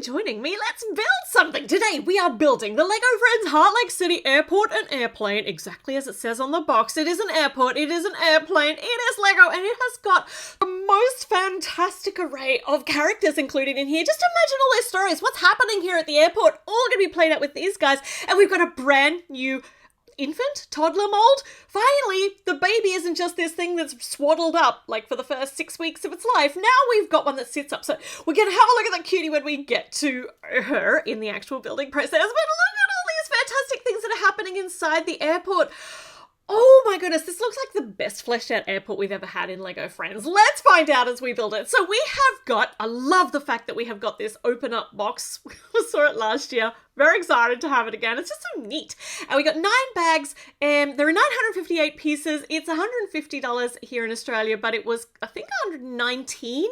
joining me. Let's build something. Today we are building the LEGO Friends Heartlake City Airport, an airplane, exactly as it says on the box. It is an airport, it is an airplane, it is LEGO, and it has got the most fantastic array of characters included in here. Just imagine all their stories. What's happening here at the airport? All going to be played out with these guys, and we've got a brand new infant toddler mold. Finally, the baby isn't just this thing that's swaddled up like for the first 6 weeks of its life. Now we've got one that sits up. So we're going to have a look at that cutie when we get to her in the actual building process. But look at all these fantastic things that are happening inside the airport. Oh my goodness, this looks like the best fleshed out airport we've ever had in LEGO Friends. Let's find out as we build it. So we have got, I love the fact that we have got this open up box. We saw it last year. Very excited to have it again. It's just so neat. And we got 9 bags. There are 958 pieces. It's $150 here in Australia, but it was, I think, $119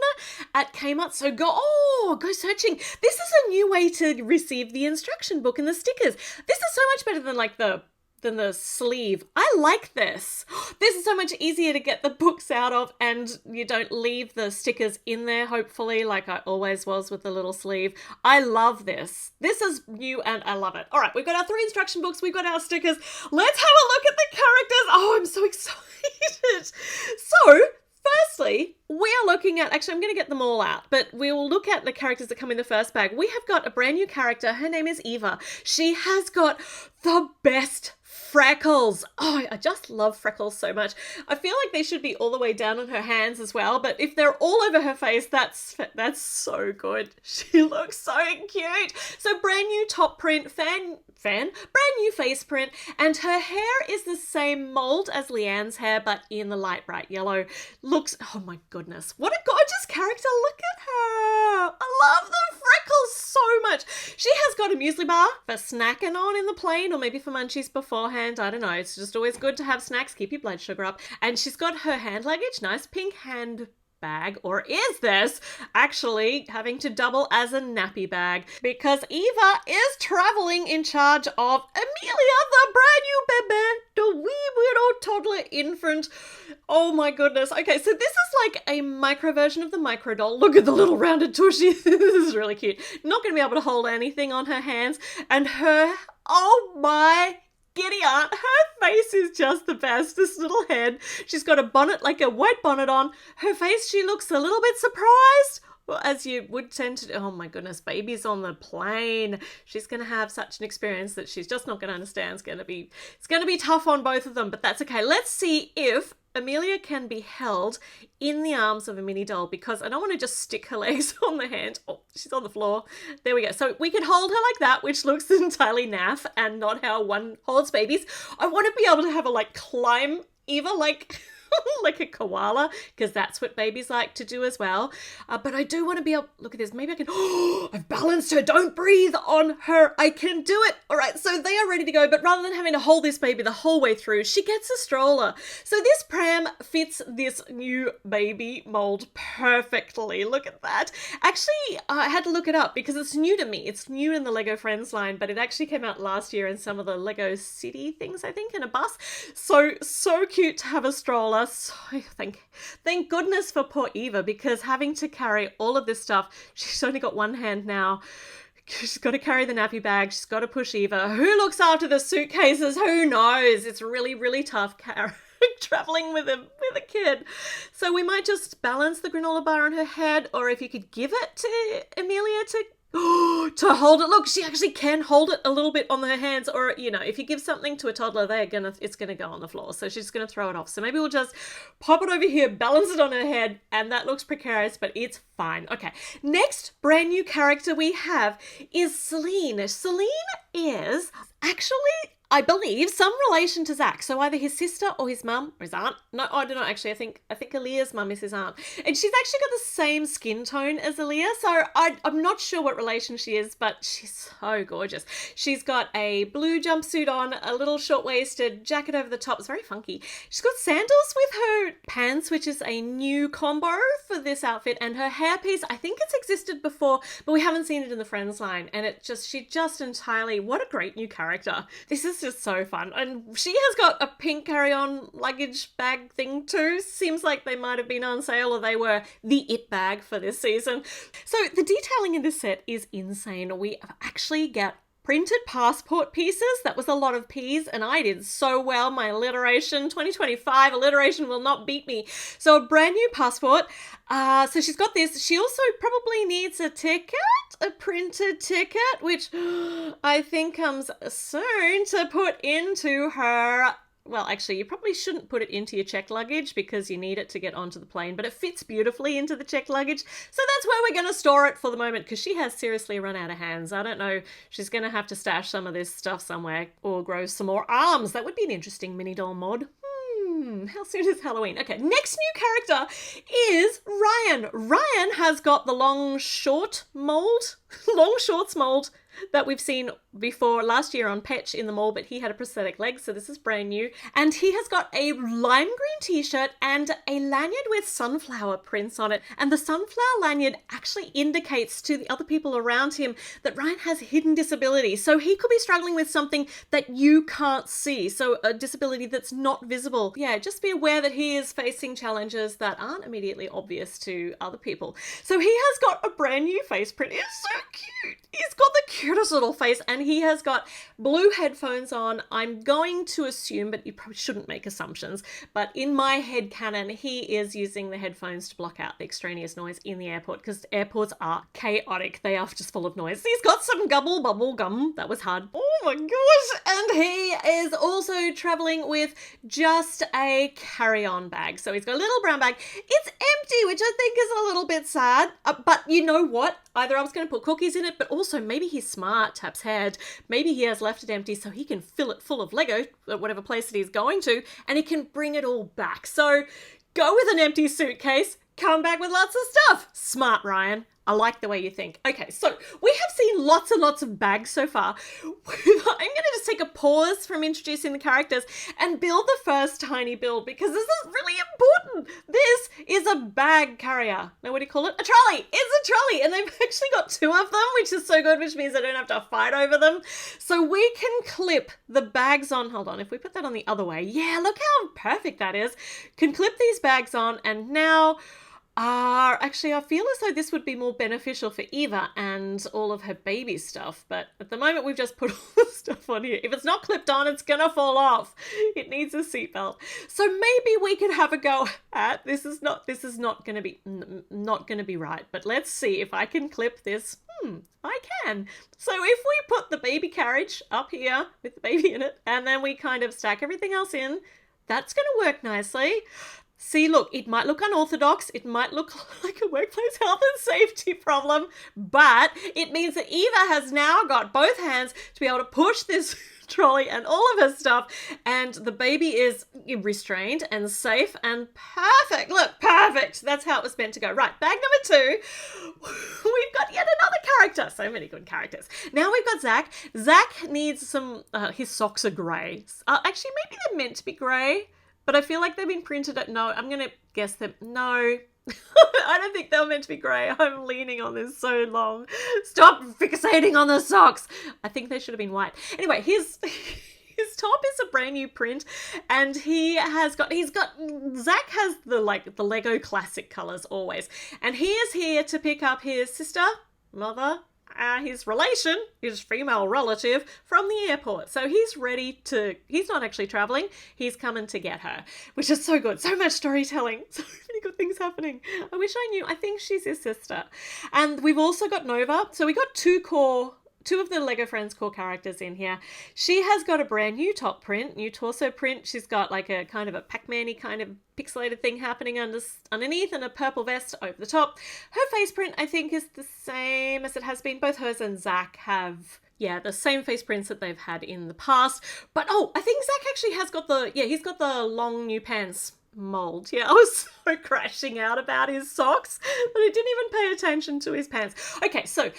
at Kmart. So go searching. This is a new way to receive the instruction book and the stickers. This is so much better than like the sleeve. I like this. This is so much easier to get the books out of, and you don't leave the stickers in there, hopefully, like I always was with the little sleeve. I love this. This is new and I love it. All right, we've got our 3 instruction books. We've got our stickers. Let's have a look at the characters. Oh, I'm so excited. So, firstly, we are looking at, actually I'm going to get them all out, but we will look at the characters that come in the first bag. We have got a brand new character. Her name is Eva. She has got the best freckles. Oh, I just love freckles so much. I feel like they should be all the way down on her hands as well, but if they're all over her face, that's so good. She looks so cute. So brand new top print, brand new face print, and her hair is the same mold as Leanne's hair, but in the light bright yellow. Looks, oh my goodness, what a gorgeous character. Look at her. I love the freckles so much. She has got a muesli bar for snacking on in the plane, or maybe for munchies beforehand. I don't know. It's just always good to have snacks, keep your blood sugar up. And she's got her hand luggage, nice pink hand bag, or is this actually having to double as a nappy bag? Because Eva is traveling in charge of Emilia, the brand new baby, the wee little toddler infant. Oh my goodness. Okay, so this is like a micro version of the micro doll. Look at the little rounded tushy. This is really cute. Not going to be able to hold anything on her hands. And her, oh my giddy aunt, her face is just the best. This little head, she's got a bonnet, like a white bonnet on. Her face, she looks a little bit surprised, well, as you would tend to. Oh my goodness, baby's on the plane. She's going to have such an experience that she's just not going to understand. It's going to be tough on both of them, but that's okay. Let's see if Emilia can be held in the arms of a mini doll, because I don't want to just stick her legs on the hand. Oh, she's on the floor. There we go. So we can hold her like that, which looks entirely naff and not how one holds babies. I want to be able to have her like climb Eva like like a koala, because that's what babies like to do as well. But I do want to be able, look at this, maybe I can, I've balanced her, don't breathe on her, I can do it. All right, so they are ready to go, but rather than having to hold this baby the whole way through, she gets a stroller. So this pram fits this new baby mold perfectly. Look at that. Actually, I had to look it up because it's new to me. It's new in the LEGO Friends line, but it actually came out last year in some of the LEGO City things, I think, in a bus. So cute to have a stroller. So thank goodness for poor Eva, because having to carry all of this stuff, she's only got one hand now. She's got to carry the nappy bag. She's got to push Eva. Who looks after the suitcases? Who knows? It's really, really tough traveling with a kid. So we might just balance the granola bar on her head, or if you could give it to Emilia to hold it. Look, she actually can hold it a little bit on her hands, or, you know, if you give something to a toddler, it's gonna go on the floor, so she's gonna throw it off. So maybe we'll just pop it over here, balance it on her head, and that looks precarious, but it's fine. Okay, next brand new character we have is Celine. Celine is actually, I believe, some relation to Zach. So either his sister or his mum or his aunt. No, I don't know, actually. I think Aaliyah's mum is his aunt. And she's actually got the same skin tone as Aaliyah. So I'm not sure what relation she is, but she's so gorgeous. She's got a blue jumpsuit on, a little short-waisted jacket over the top. It's very funky. She's got sandals with her pants, which is a new combo for this outfit. And her hairpiece, I think it's existed before, but we haven't seen it in the Friends line. And she just entirely, what a great new character. This is is just so fun. And she has got a pink carry-on luggage bag thing too. Seems like they might have been on sale or they were the it bag for this season. So the detailing in this set is insane. We actually get printed passport pieces. That was a lot of P's and I did so well. My alliteration, 2025, alliteration will not beat me. So a brand new passport. So she's got this. She also probably needs a ticket, a printed ticket, which I think comes soon to put into her. Well, actually, you probably shouldn't put it into your checked luggage because you need it to get onto the plane, but it fits beautifully into the checked luggage. So that's where we're going to store it for the moment because she has seriously run out of hands. I don't know. She's going to have to stash some of this stuff somewhere or grow some more arms. That would be an interesting mini doll mod. How soon is Halloween? Okay, next new character is Ryan. Ryan has got the long shorts mold that we've seen before last year on Petch in the mall, but he had a prosthetic leg, so this is brand new. And he has got a lime green t-shirt and a lanyard with sunflower prints on it. And the sunflower lanyard actually indicates to the other people around him that Ryan has a hidden disability. So he could be struggling with something that you can't see. So a disability that's not visible. Yeah, just be aware that he is facing challenges that aren't immediately obvious to other people. So he has got a brand new face print. It's so cute. He's got the cutest little face and he has got blue headphones on. I'm going to assume, but you probably shouldn't make assumptions, but in my head canon, he is using the headphones to block out the extraneous noise in the airport because airports are chaotic. They are just full of noise. He's got some gubble bubble gum. That was hard. Oh my gosh. And he is also traveling with just a carry-on bag. So he's got a little brown bag. It's empty, which I think is a little bit sad, but you know what? Either I was going to put cookies in it, but also maybe he's smart, Tap's head. Maybe he has left it empty so he can fill it full of Lego at whatever place that he's going to, and he can bring it all back. So go with an empty suitcase, come back with lots of stuff. Smart, Ryan. I like the way you think. Okay, so we have seen lots and lots of bags so far. I'm going to just take a pause from introducing the characters and build the first tiny build because this is really important. This is a bag carrier. Now, what do you call it? A trolley. It's a trolley. And they've actually got two of them, which is so good, which means I don't have to fight over them. So we can clip the bags on. Hold on. If we put that on the other way. Yeah, look how perfect that is. Can clip these bags on and now... actually, I feel as though this would be more beneficial for Eva and all of her baby stuff, but at the moment we've just put all the stuff on here. If it's not clipped on, it's gonna fall off. It needs a seatbelt. So maybe we could have a go at this. Is not gonna be right, but let's see if I can clip this. I can. So if we put the baby carriage up here with the baby in it, and then we kind of stack everything else in, that's gonna work nicely. See, look, it might look unorthodox, it might look like a workplace health and safety problem, but it means that Eva has now got both hands to be able to push this trolley and all of her stuff, and the baby is restrained and safe and perfect. Look, perfect. That's how it was meant to go. Right, bag number 2. We've got yet another character. So many good characters. Now we've got Zach. Zach needs some, his socks are grey. Actually, maybe they're meant to be grey. But I feel like they've been printed at, no, I'm going to guess them. No, I don't think they were meant to be grey. I'm leaning on this so long. Stop fixating on the socks. I think they should have been white. Anyway, his top is a brand new print and Zach has the Lego classic colors always. And he is here to pick up his sister, mother, his relation, his female relative from the airport. So he's not actually traveling, he's coming to get her, which is so good. So much storytelling, so many good things happening. I wish I knew. I think she's his sister. And we've also got Nova. So we got two of the Lego Friends core characters in here. She has got a brand new top print, new torso print. She's got like a kind of a Pac-Man-y kind of pixelated thing happening underneath and a purple vest over the top. Her face print, I think, is the same as it has been. Both hers and Zach have, the same face prints that they've had in the past. But, I think Zach actually has got he's got the long new pants mold. Yeah, I was so crashing out about his socks that I didn't even pay attention to his pants. Okay, so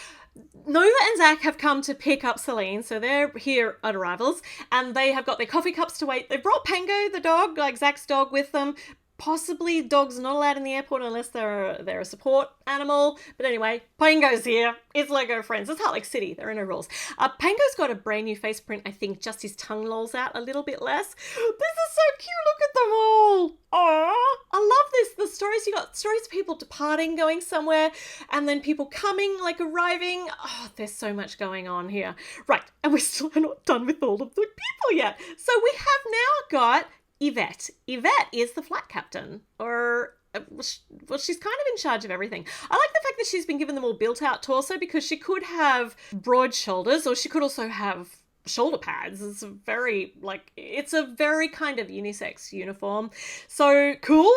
Nova and Zach have come to pick up Celine, so they're here at arrivals, and they have got their coffee cups to wait. They brought Pango, the dog, like Zach's dog, with them, Possibly dogs not allowed in the airport unless they're a support animal. But anyway, Pango's here. It's Lego Friends. It's Heartlake City. There are no rules. Pango's got a brand new face print. I think just his tongue lolls out a little bit less. This is so cute. Look at them all. Aww. I love this. The stories, you got stories of people departing, going somewhere, and then people coming, like arriving. Oh, there's so much going on here. Right. And we're still not done with all of the people yet. So we have now got Yvette. Yvette is the flight captain, or well, she's kind of in charge of everything. I like the fact that she's been given the more built out torso, because she could have broad shoulders, or she could also have shoulder pads. It's a very kind of unisex uniform. So cool.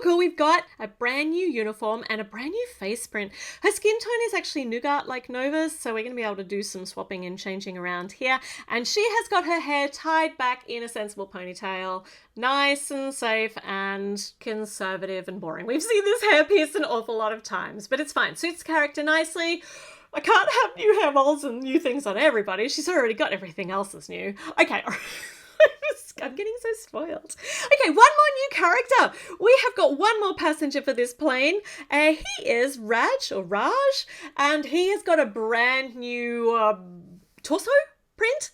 We've got a brand new uniform and a brand new face print. Her skin tone is actually nougat like Nova's, so we're going to be able to do some swapping and changing around here. And she has got her hair tied back in a sensible ponytail. Nice and safe and conservative and boring. We've seen this hairpiece an awful lot of times, but it's fine. Suits the character nicely. I can't have new hair molds and new things on everybody. She's already got everything else that's new. Okay. I'm getting so spoiled. Okay, one more new character. We have got one more passenger for this plane. He is Raj, and he has got a brand new torso print.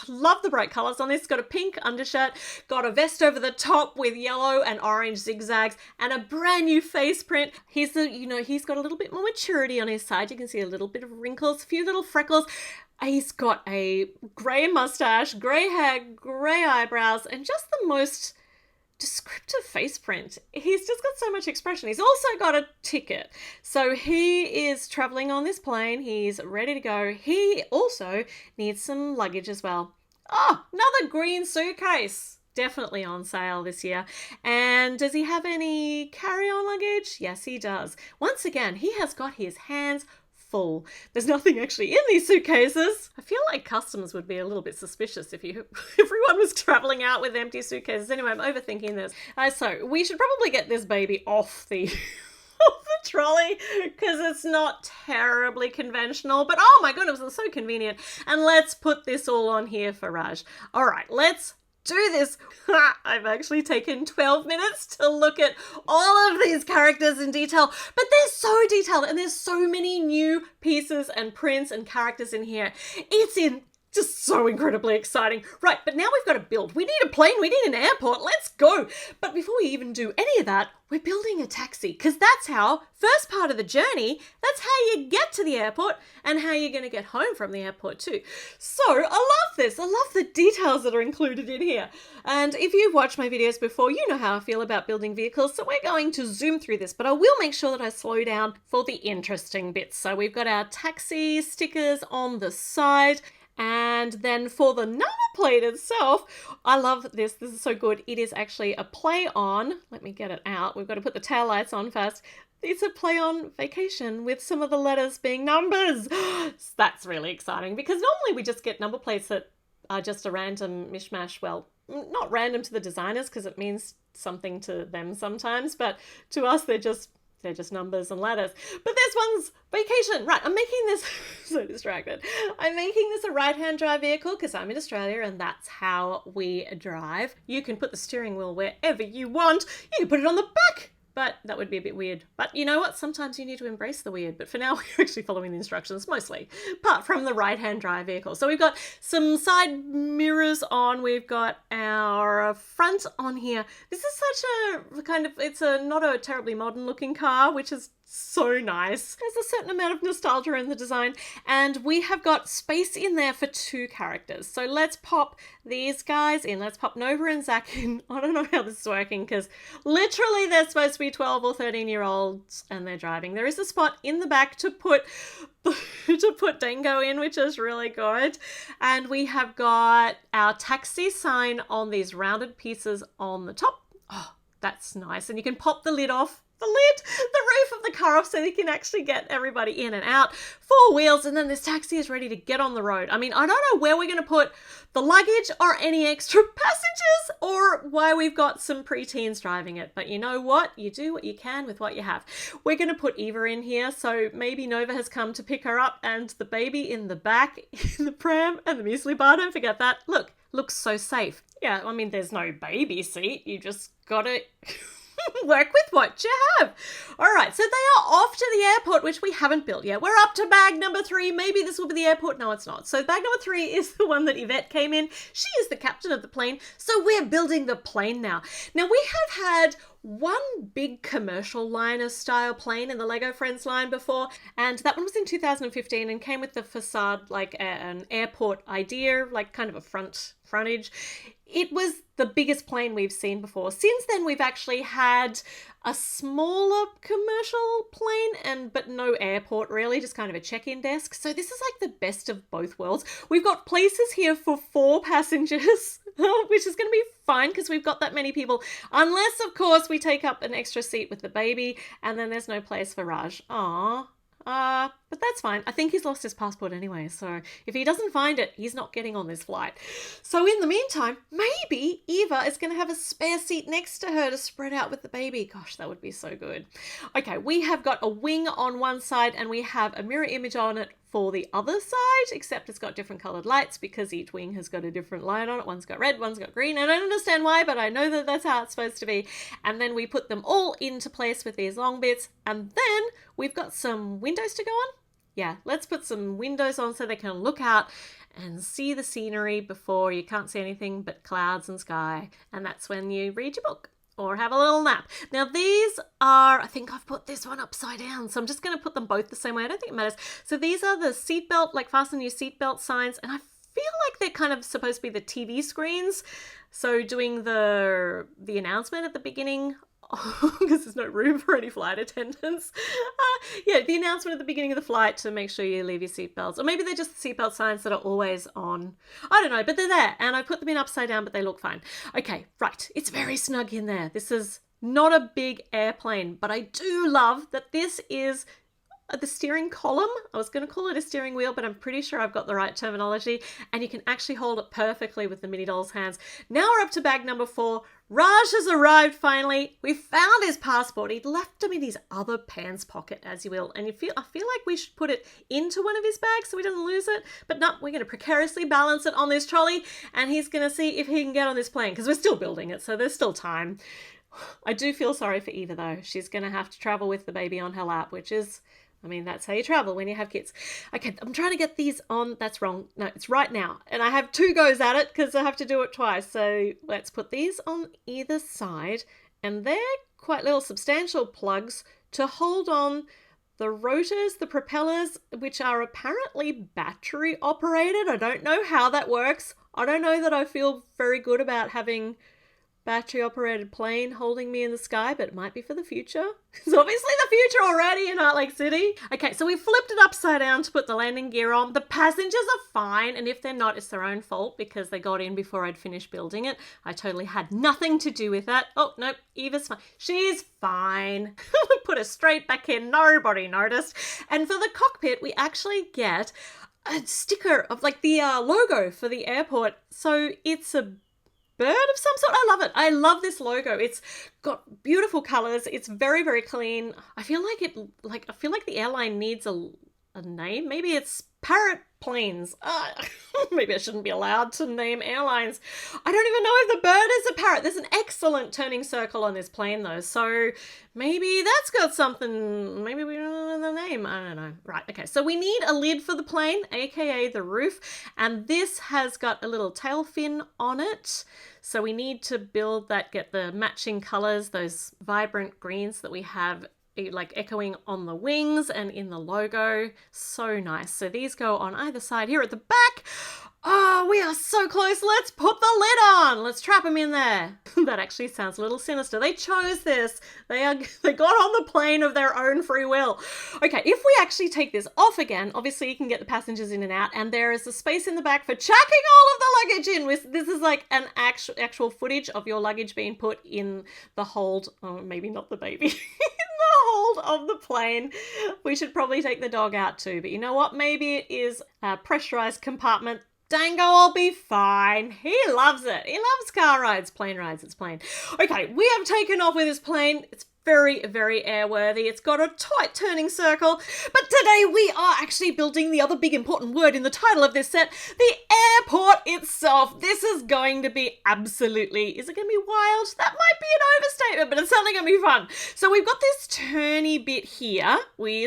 Love the bright colours on this. Got a pink undershirt, got a vest over the top with yellow and orange zigzags, and a brand new face print. He's got a little bit more maturity on his side. You can see a little bit of wrinkles, a few little freckles. He's got a grey mustache, grey hair, grey eyebrows, and just the most descriptive face print. He's just got so much expression. He's also got a ticket. So he is traveling on this plane. He's ready to go. He also needs some luggage as well. Oh, another green suitcase. Definitely on sale this year. And does he have any carry-on luggage? Yes, he does. Once again, he has got his hands full. There's nothing actually in these suitcases. I feel like customs would be a little bit suspicious if everyone was traveling out with empty suitcases. Anyway, I'm overthinking this. So we should probably get this baby off the trolley, because it's not terribly conventional, but oh my goodness, it's so convenient. And let's put this all on here for Raj. All right, let's do this. I've actually taken 12 minutes to look at all of these characters in detail, but they're so detailed and there's so many new pieces and prints and characters in here. It's just so incredibly exciting. Right, but now we've got to build. We need a plane, we need an airport, let's go. But before we even do any of that, we're building a taxi, because that's how, first part of the journey, that's how you get to the airport and how you're going to get home from the airport too. So I love this. I love the details that are included in here. And if you've watched my videos before, you know how I feel about building vehicles. So we're going to zoom through this, but I will make sure that I slow down for the interesting bits. So we've got our taxi stickers on the side. And then for the number plate itself, I love this. This is so good. It is actually a play on, let me get it out. We've got to put the taillights on first. It's a play on vacation with some of the letters being numbers. That's really exciting, because normally we just get number plates that are just a random mishmash. Well, not random to the designers, because it means something to them sometimes, but to us they're just numbers and letters. But this one's vacation. Right, I'm making this so distracted. I'm making this a right-hand drive vehicle because I'm in Australia and that's how we drive. You can put the steering wheel wherever you want. You can put it on the back, but that would be a bit weird. But you know what? Sometimes you need to embrace the weird. But for now, we're actually following the instructions mostly, apart from the right-hand drive vehicle. So we've got some side mirrors on. We've got our front on here. This is such a kind of, it's not a terribly modern looking car, which is so nice. There's a certain amount of nostalgia in the design, and we have got space in there for two characters. So let's pop these guys in. Let's pop Nova and Zach in. I don't know how this is working, because literally they're supposed to be 12 or 13-year-olds and they're driving. There is a spot in the back to put Dango in, which is really good. And we have got our taxi sign on these rounded pieces on the top. Oh, that's nice. And you can pop the lid off. The roof of the car off, so you can actually get everybody in and out. 4 wheels, and then this taxi is ready to get on the road. I mean, I don't know where we're going to put the luggage or any extra passengers, or why we've got some preteens driving it. But you know what? You do what you can with what you have. We're going to put Eva in here, so maybe Nova has come to pick her up, and the baby in the back in the pram and the muesli bar. Don't forget that. Look looks so safe. Yeah, I mean, there's no baby seat. You just gotta work with what you have. All right, so they are off to the airport, which we haven't built yet. We're up to bag number 3. Maybe this will be the airport. No, it's not. So bag number 3 is the one that Yvette came in. She is the captain of the plane. So we're building the plane now. Now, we have had one big commercial liner style plane in the Lego Friends line before, and that one was in 2015 and came with the facade like an airport idea, like kind of a frontage. It was the biggest plane we've seen before. Since then, we've actually had a smaller commercial plane, but no airport really, just kind of a check-in desk. So this is like the best of both worlds. We've got places here for 4 passengers, which is going to be fine because we've got that many people. Unless, of course, we take up an extra seat with the baby, and then there's no place for Raj. Aww. But that's fine. I think he's lost his passport anyway, so if he doesn't find it, he's not getting on this flight. So in the meantime, maybe Eva is going to have a spare seat next to her to spread out with the baby. Gosh, that would be so good. Okay, we have got a wing on one side and we have a mirror image on it for the other side, except it's got different colored lights because each wing has got a different light on it. One's got red, one's got green. I don't understand why, but I know that that's how it's supposed to be. And then we put them all into place with these long bits, and then we've got some windows to go on. Yeah, let's put some windows on so they can look out and see the scenery before you can't see anything but clouds and sky. And that's when you read your book or have a little nap. Now these are, I think I've put this one upside down, so I'm just going to put them both the same way. I don't think it matters. So these are the seatbelt, like fasten your seatbelt signs, and I feel like they're kind of supposed to be the TV screens. So doing the announcement at the beginning, because there's no room for any flight attendants. Yeah, the announcement at the beginning of the flight to make sure you leave your seatbelts. Or maybe they're just seatbelt signs that are always on. I don't know, but they're there. And I put them in upside down, but they look fine. Okay, right. It's very snug in there. This is not a big airplane, but I do love that this is the steering column. I was going to call it a steering wheel, but I'm pretty sure I've got the right terminology. And you can actually hold it perfectly with the mini doll's hands. Now we're up to bag number 4. Raj has arrived finally. We found his passport. He'd left him in his other pants pocket, as you will. And I feel like we should put it into one of his bags so he doesn't lose it. But no, we're going to precariously balance it on this trolley. And he's going to see if he can get on this plane, because we're still building it, so there's still time. I do feel sorry for Eva, though. She's going to have to travel with the baby on her lap, which is... I mean, that's how you travel when you have kids. Okay, I'm trying to get these on. That's wrong. No, it's right now. And I have 2 goes at it because I have to do it twice. So let's put these on either side. And they're quite little substantial plugs to hold on the rotors, the propellers, which are apparently battery operated. I don't know how that works. I don't know that I feel very good about having battery operated plane holding me in the sky, but it might be for the future. It's obviously the future already in Heartlake City. Okay, so we flipped it upside down to put the landing gear on. The passengers are fine, and if they're not, it's their own fault because they got in before I'd finished building it. I totally had nothing to do with that. Oh, no, Eva's fine. She's fine. Put her straight back in. Nobody noticed. And for the cockpit, we actually get a sticker of like the logo for the airport. So it's a bird of some sort. I love it. I love this logo. It's got beautiful colors. It's very, very clean. I feel like the airline needs a name. Maybe it's Parrot Planes. Maybe I shouldn't be allowed to name airlines. I don't even know if the bird is a parrot. There's an excellent turning circle on this plane though, so maybe that's got something. Maybe we don't know the name. I don't know. Right, okay, so we need a lid for the plane, aka the roof, and this has got a little tail fin on it. So we need to build that, get the matching colors, those vibrant greens that we have like echoing on the wings and in the logo. So nice. So these go on either side here at the back. Oh, we are so close. Let's put the lid on. Let's trap them in there. That actually sounds a little sinister. They chose this. They got on the plane of their own free will. Okay, if we actually take this off again, obviously you can get the passengers in and out, and there is a space in the back for chucking all of the luggage in. This is like an actual footage of your luggage being put in the hold. Oh, maybe not the baby. Hold of the plane. We should probably take the dog out too, but you know what? Maybe it is a pressurized compartment. Dango will be fine. He loves it. He loves car rides, plane rides. It's plane. Okay, we have taken off with this plane. It's very, very airworthy. It's got a tight turning circle. But today we are actually building the other big important word in the title of this set, the airport itself. This is going to be absolutely, is it going to be wild? That might be an overstatement, but it's certainly going to be fun. So we've got this turny bit here.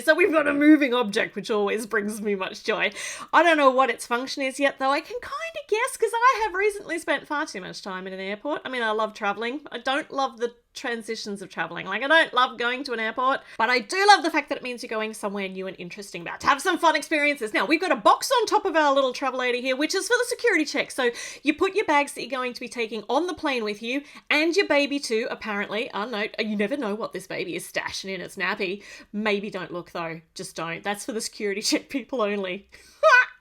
So we've got a moving object, which always brings me much joy. I don't know what its function is yet, though. I can kind of guess because I have recently spent far too much time in an airport. I mean, I love traveling. I don't love the transitions of traveling. Like, I don't love going to an airport, but I do love the fact that it means you're going somewhere new and interesting, about to have some fun experiences. Now, we've got a box on top of our little travel lady here, which is for the security check. So you put your bags that you're going to be taking on the plane with you, and your baby too, apparently. Oh no, you never know what this baby is stashing in its nappy. Maybe don't look though. Just don't. That's for the security check people only.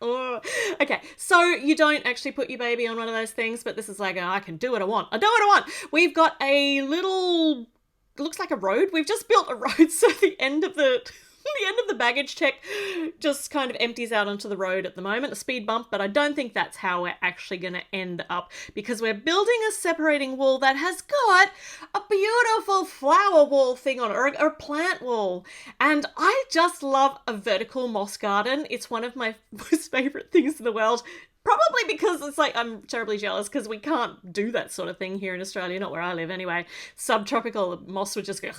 Oh. Okay, so you don't actually put your baby on one of those things, but this is like, I can do what I want. I do what I want. We've got a little, looks like a road. We've just built a road, so the end of the baggage check just kind of empties out onto the road at the moment, a speed bump, but I don't think that's how we're actually going to end up, because we're building a separating wall that has got a beautiful flower wall thing on it, or a plant wall. And I just love a vertical moss garden. It's one of my most favorite things in the world. Probably because it's like, I'm terribly jealous because we can't do that sort of thing here in Australia, not where I live anyway. Subtropical moss would just go,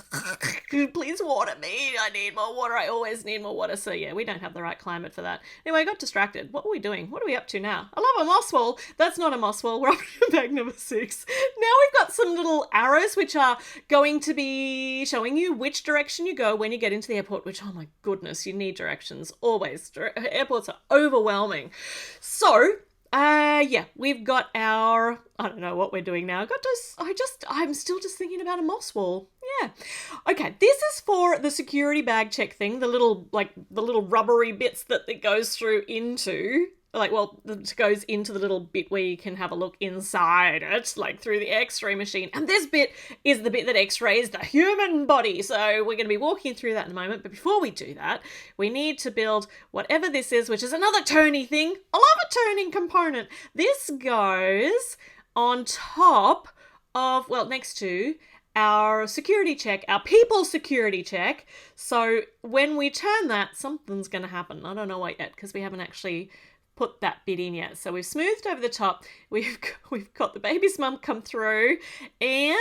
please water me, I need more water, I always need more water. So yeah, we don't have the right climate for that. Anyway, I got distracted. What are we doing? What are we up to now? I love a moss wall. That's not a moss wall. We're up to bag number 6. Now we've got some little arrows which are going to be showing you which direction you go when you get into the airport, which, oh my goodness, you need directions always. Airports are overwhelming. So yeah, we've got our, I don't know what we're doing now. I'm still just thinking about a moss wall. Yeah. Okay, this is for the security bag check thing, the little rubbery bits that it goes through into. It goes into the little bit where you can have a look inside it, like through the x-ray machine. And this bit is the bit that x-rays the human body. So we're going to be walking through that in a moment. But before we do that, we need to build whatever this is, which is another turny thing. I love a turning component. This goes on top of, next to our security check, our people security check. So when we turn that, something's going to happen. I don't know what yet, because we haven't actually put that bit in yet. So we've smoothed over the top. We've got the baby's mum come through, and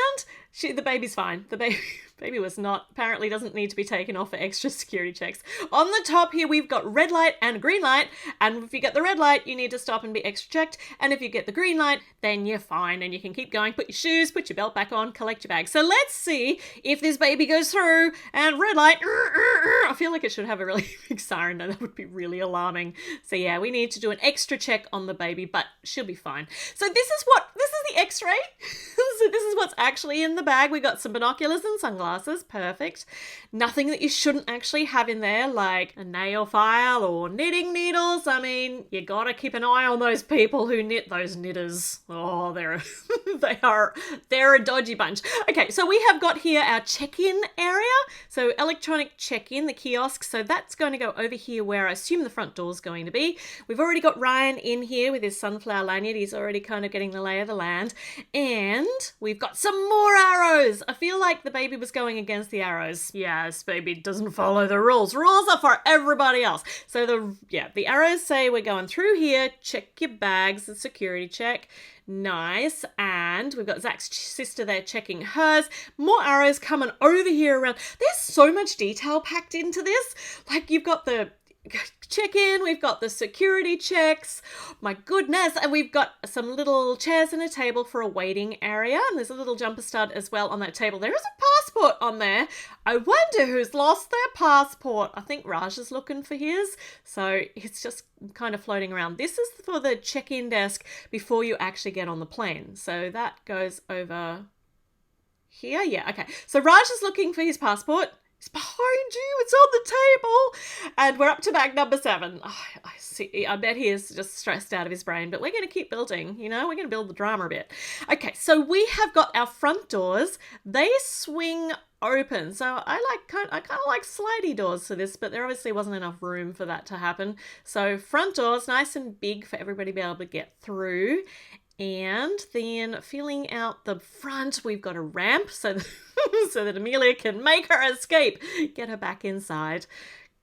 the baby's fine. The baby was not, apparently doesn't need to be taken off for extra security checks. On the top here, we've got red light and green light. And if you get the red light, you need to stop and be extra checked. And if you get the green light, then you're fine and you can keep going. Put your shoes, put your belt back on, collect your bag. So let's see if this baby goes through and red light. I feel like it should have a really big siren, and that would be really alarming. So yeah, we need to do an extra check on the baby, but she'll be fine. So this is the x-ray. So this is what's actually in the bag. We got some binoculars and sunglasses. Perfect. Nothing that you shouldn't actually have in there, like a nail file or knitting needles. I mean, you gotta keep an eye on those people who knit, those knitters. Oh, they're a dodgy bunch. Okay, so we have got here our check-in area. So electronic check-in, the kiosk. So that's going to go over here where I assume the front door is going to be. We've already got Ryan in here with his sunflower lanyard. He's already kind of getting the lay of the land. And we've got some more arrows. I feel like the baby was going against the arrows. Yes, baby doesn't follow the rules. Rules are for everybody else. So the arrows say we're going through here, check your bags, the security check. Nice. And we've got Zach's sister there checking hers. More arrows coming over here around. There's so much detail packed into this. Like, you've got the check-in, we've got the security checks, my goodness, and we've got some little chairs and a table for a waiting area, and there's a little jumper stud as well on that table. There is a passport on there. I wonder who's lost their passport. I think Raj is looking for his, so it's just kind of floating around. This is for the check-in desk before you actually get on the plane, so that goes over here. Yeah, okay, so Raj is looking for his passport. It's behind you. It's on the table. And we're up to bag number 7. Oh, I see. I bet he is just stressed out of his brain, but we're going to keep building, we're going to build the drama a bit. Okay, so we have got our front doors. They swing open. So I kind of like slidey doors for this, but there obviously wasn't enough room for that to happen. So front doors, nice and big for everybody to be able to get through. And then filling out the front, we've got a ramp so that Emilia can make her escape, get her back inside.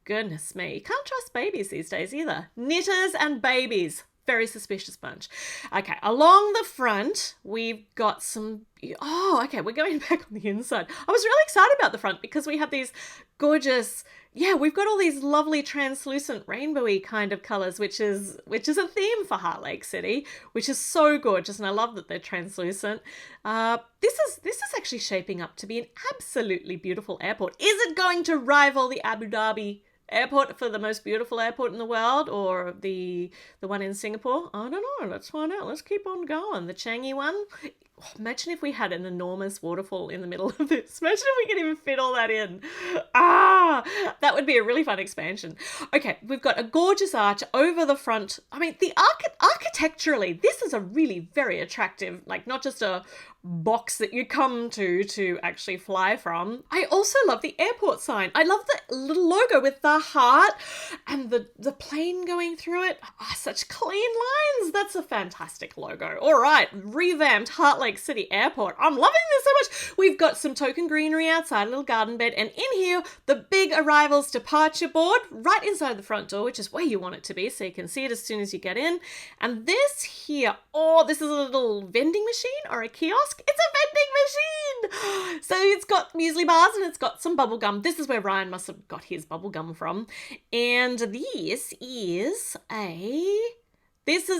Goodness me, you can't trust babies these days either. Knitters and babies. Very suspicious bunch. Okay, along the front, we've got some... Oh, okay, we're going back on the inside. I was really excited about the front because we have these gorgeous... Yeah, we've got all these lovely translucent rainbowy kind of colours, which is a theme for Heartlake City, which is so gorgeous, and I love that they're translucent. This is actually shaping up to be an absolutely beautiful airport. Is it going to rival the Abu Dhabi airport for the most beautiful airport in the world, or the one in Singapore? I don't know. Let's find out. Let's keep on going. The Changi one. Oh, imagine if we had an enormous waterfall in the middle of this. Imagine if we could even fit all that in. That would be a really fun expansion. Okay, we've got a gorgeous arch over the front. I mean, architecturally, this is a really very attractive, like not just a box that you come to actually fly from. I also love the airport sign. I love the little logo with the heart and the plane going through it. Such clean lines. That's a fantastic logo. All right, revamped Heartlake City Airport. I'm loving this so much. We've got some token greenery outside, a little garden bed, and in here, the big arrivals departure board right inside the front door, which is where you want it to be, so you can see it as soon as you get in. And this here, this is a little vending machine or a kiosk. It's a vending machine! So it's got muesli bars and it's got some bubble gum. This is where Ryan must have got his bubble gum from. And this is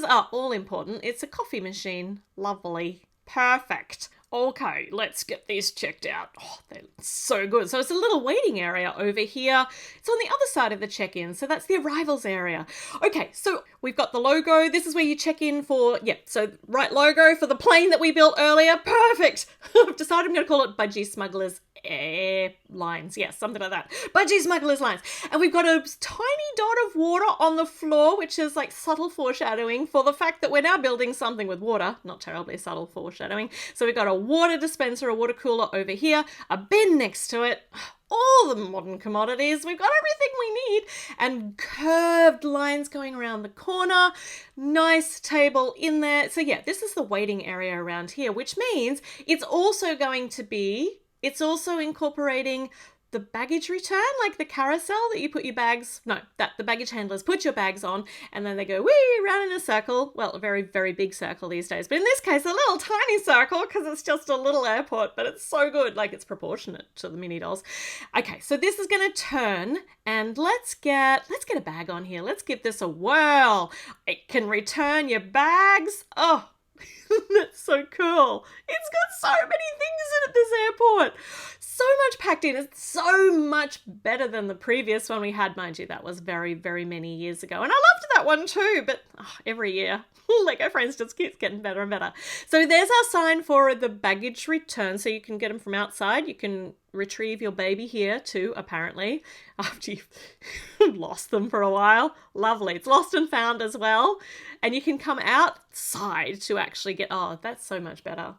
all important. It's a coffee machine. Lovely. Perfect. Okay, let's get these checked out. Oh, they're so good. So it's a little waiting area over here. It's on the other side of the check-in, so that's the arrivals area. Okay, so we've got the logo. This is where you check in for, so right logo for the plane that we built earlier. Perfect. I've decided I'm going to call it Budgie Smugglers Lines. Yes, something like that. Budgie Smugglers Lines. And we've got a tiny dot of water on the floor, which is like subtle foreshadowing for the fact that we're now building something with water. Not terribly subtle foreshadowing. So we've got a water dispenser, a water cooler over here, a bin next to it, all the modern commodities. We've got everything we need, and curved lines going around the corner. Nice table in there. So yeah, this is the waiting area around here, which means it's also incorporating the baggage return, like the carousel that you put your bags, the baggage handlers put your bags on and then they go wee round in a circle. Well, a very, very big circle these days, but in this case, a little tiny circle because it's just a little airport, but it's so good. Like it's proportionate to the mini dolls. Okay, so this is going to turn and let's get a bag on here. Let's give this a whirl. It can return your bags. Oh, that's so cool. It's got so many things in it, this airport. So much packed in. It's so much better than the previous one we had, mind you. That was very, very many years ago. And I loved that one too, but every year, Lego Friends just keeps getting better and better. So there's our sign for the baggage return. So you can get them from outside. You can retrieve your baby here too, apparently, after you've lost them for a while. Lovely. It's lost and found as well. And you can come outside to actually get, that's so much better.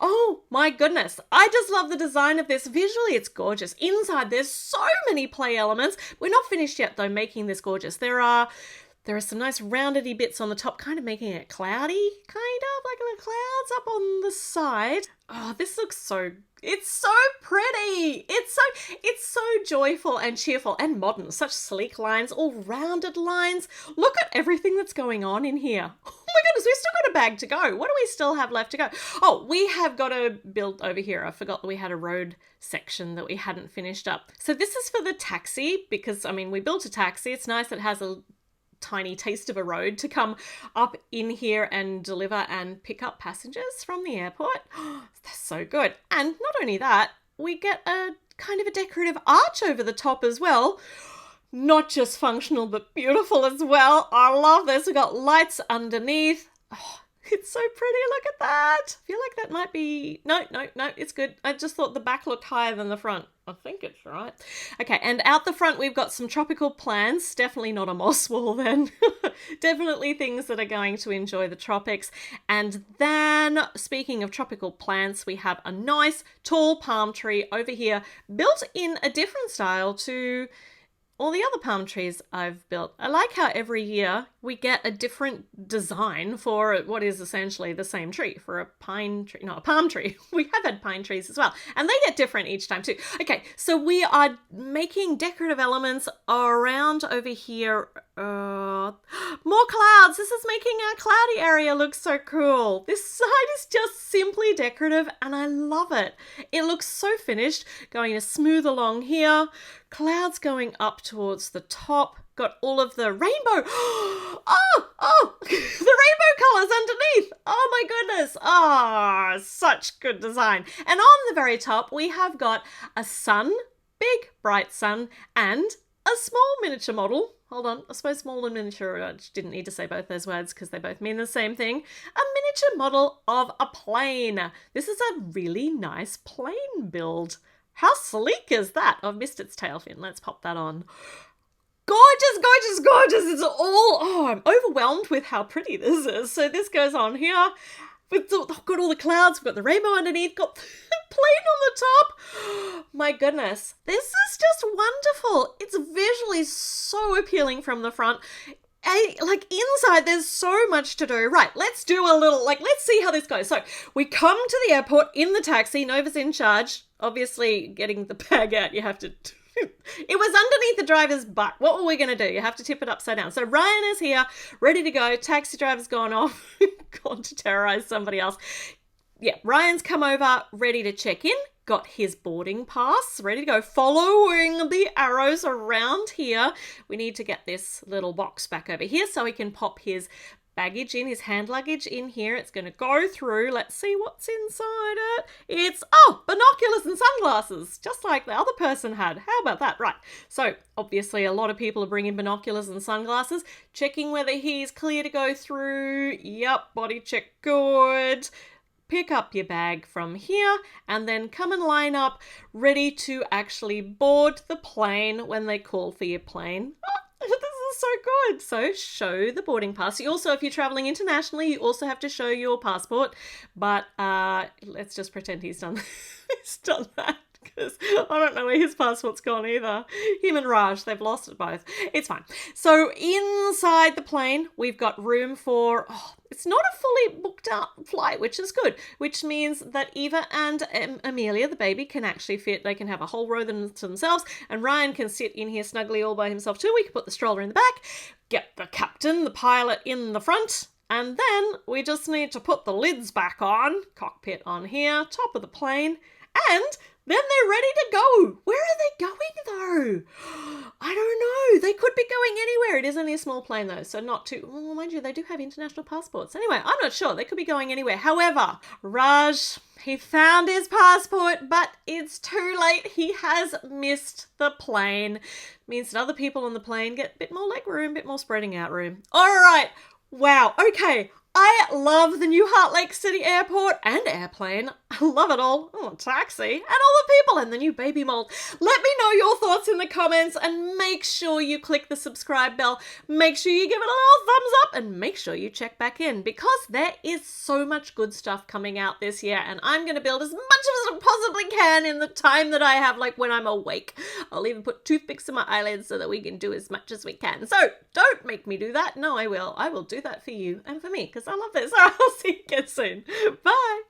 Oh my goodness. I just love the design of this. Visually, it's gorgeous. Inside, there's so many play elements. We're not finished yet though, making this gorgeous. There are some nice roundedy bits on the top, kind of making it cloudy, like the clouds up on the side. Oh, this looks it's so pretty. It's so joyful and cheerful and modern. Such sleek lines, all rounded lines. Look at everything that's going on in here. Oh my goodness, we've still got a bag to go. What do we still have left to go? Oh, we have got to build over here. I forgot that we had a road section that we hadn't finished up. So this is for the taxi because, we built a taxi. It's nice. It has a tiny taste of a road to come up in here and deliver and pick up passengers from the airport. That's so good. And not only that, we get a kind of a decorative arch over the top as well. Not just functional, but beautiful as well. I love this. We've got lights underneath. Oh, it's so pretty. Look at that. I feel like that might be... No, it's good. I just thought the back looked higher than the front. I think it's right. Okay, and out the front, we've got some tropical plants. Definitely not a moss wall then. Definitely things that are going to enjoy the tropics. And then, speaking of tropical plants, we have a nice tall palm tree over here, built in a different style to all the other palm trees I've built. I like how every year we get a different design for what is essentially the same tree, for a pine tree, no, a palm tree. We have had pine trees as well, and they get different each time too. Okay, so we are making decorative elements around over here. More clouds. This is making our cloudy area look so cool. This side is just simply decorative and I love it. It looks so finished. Going to smooth along here. Clouds going up towards the top. Got all of the rainbow. The rainbow colors underneath. Oh my goodness. Ah, such good design. And on the very top, we have got a sun, big bright sun, and a small miniature model. Hold on, I suppose small and miniature, I didn't need to say both those words because they both mean the same thing. A miniature model of a plane. This is a really nice plane build. How sleek is that? I've missed its tail fin. Let's pop that on. Gorgeous, gorgeous, gorgeous. It's all, I'm overwhelmed with how pretty this is. So this goes on here. We've got all the clouds, we've got the rainbow underneath, got the plane on the top. My goodness, this is just wonderful. It's visually so appealing from the front. Like inside, there's so much to do. Right, let's do a little, let's see how this goes. So we come to the airport in the taxi. Nova's in charge. Obviously, getting the bag out, you have to... It was underneath the driver's butt. What were we going to do? You have to tip it upside down. So Ryan is here, ready to go. Taxi driver's gone off, gone to terrorize somebody else. Yeah, Ryan's come over, ready to check in. Got his boarding pass, ready to go. Following the arrows around here. We need to get this little box back over here so we can pop his baggage in, his hand luggage in here. It's going to go through. Let's see what's inside it. It's, binoculars and sunglasses, just like the other person had. How about that? Right. So obviously a lot of people are bringing binoculars and sunglasses, checking whether he's clear to go through. Yep, body check good. Pick up your bag from here and then come and line up ready to actually board the plane when they call for your plane. This is so good. So show the boarding pass. You also, if you're traveling internationally, you also have to show your passport. But let's just pretend he's done that. Because I don't know where his passport's gone either. Him and Raj, they've lost it both. It's fine. So inside the plane, we've got room for, it's not a fully booked out flight, which is good, which means that Eva and Emilia, the baby, can actually fit. They can have a whole row to themselves, and Ryan can sit in here snugly all by himself too. We can put the stroller in the back, get the captain, the pilot in the front, and then we just need to put the lids back on, cockpit on here, top of the plane, and then they're ready to go. Where are they going though? I don't know. They could be going anywhere. It is only a small plane though, so not too... Well, mind you, they do have international passports. Anyway, I'm not sure. They could be going anywhere. However, Raj, he found his passport, but it's too late. He has missed the plane. Means that other people on the plane get a bit more leg room, a bit more spreading out room. All right. Wow. Okay. I love the new Heartlake City Airport and airplane. I love it all. Oh, taxi. And all the people and the new baby mold. Let me know your thoughts in the comments and make sure you click the subscribe bell. Make sure you give it a little thumbs up and make sure you check back in because there is so much good stuff coming out this year and I'm going to build as much as I possibly can in the time that I have, like when I'm awake. I'll even put toothpicks in my eyelids so that we can do as much as we can. So don't make me do that. No, I will. I will do that for you and for me because I love this. I'll see you again soon. Bye.